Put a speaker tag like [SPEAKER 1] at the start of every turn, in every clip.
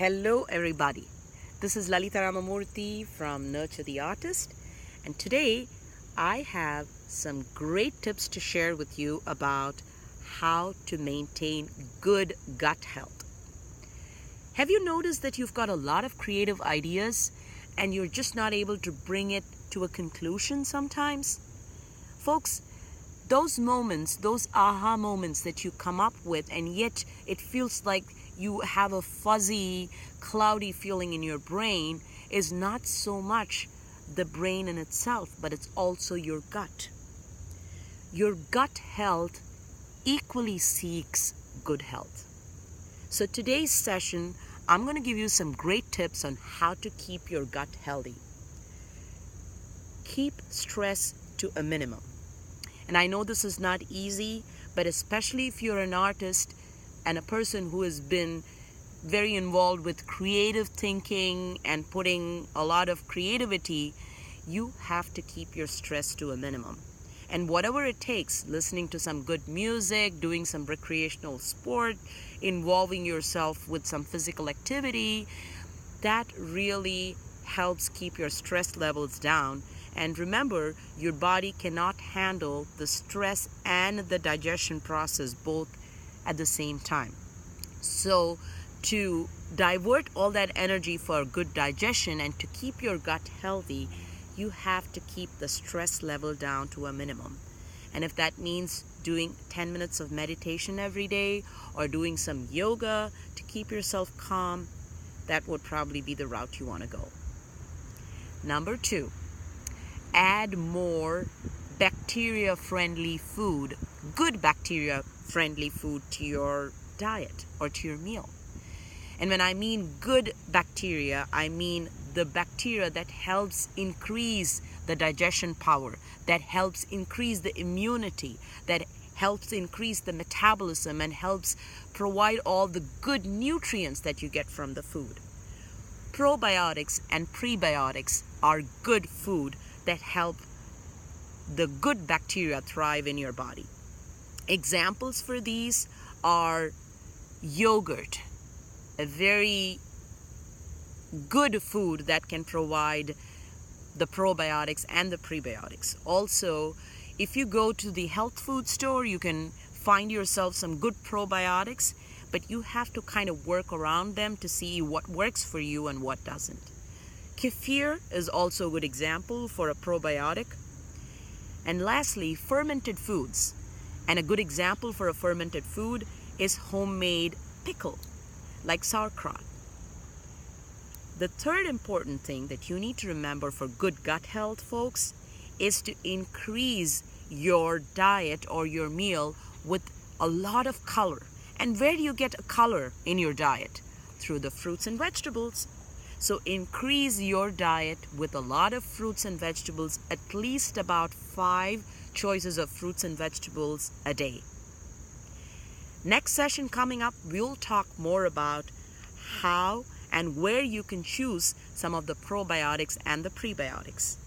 [SPEAKER 1] Hello everybody, this is Lalita Ramamurthy from Nurture the Artist, and today I have some great tips to share with you about how to maintain good gut health. Have you noticed that you've got a lot of creative ideas and you're just not able to bring it to a conclusion sometimes? Folks, those moments, those aha moments that you come up with and yet it feels like you have a fuzzy, cloudy feeling in your brain is not so much the brain in itself, but it's also your gut. Your gut health equally seeks good health. So today's session, I'm going to give you some great tips on how to keep your gut healthy. Keep stress to a minimum. And I know this is not easy, but especially if you're an artist and a person who has been very involved with creative thinking and putting a lot of creativity, you have to keep your stress to a minimum. And whatever it takes, listening to some good music, doing some recreational sport, involving yourself with some physical activity, that really helps keep your stress levels down. And remember, your body cannot handle the stress and the digestion process both at the same time. So to divert all that energy for good digestion and to keep your gut healthy, you have to keep the stress level down to a minimum. And if that means doing 10 minutes of meditation every day or doing some yoga to keep yourself calm, that would probably be the route you want to go. Number 2, add more bacteria-friendly food, good bacteria-friendly food to your diet or to your meal. And when I mean good bacteria, I mean the bacteria that helps increase the digestion power, that helps increase the immunity, that helps increase the metabolism and helps provide all the good nutrients that you get from the food. Probiotics and prebiotics are good food that help the good bacteria thrive in your body. Examples for these are yogurt, a very good food that can provide the probiotics and the prebiotics. Also, if you go to the health food store, you can find yourself some good probiotics, but you have to kind of work around them to see what works for you and what doesn't. Kefir is also a good example for a probiotic. And lastly, fermented foods. And a good example for a fermented food is homemade pickle, like sauerkraut. The third important thing that you need to remember for good gut health, folks, is to increase your diet or your meal with a lot of color. And where do you get a color in your diet? Through the fruits and vegetables. So increase your diet with a lot of fruits and vegetables, at least about 5 choices of fruits and vegetables a day. Next session coming up, we'll talk more about how and where you can choose some of the probiotics and the prebiotics.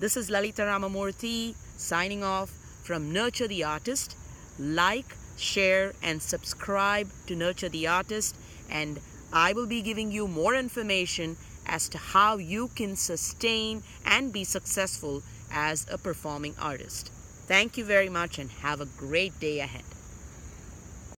[SPEAKER 1] This is Lalita Ramamurthy signing off from Nurture the Artist. Like, share, and subscribe to Nurture the Artist, and I will be giving you more information as to how you can sustain and be successful as a performing artist. Thank you very much and have a great day ahead.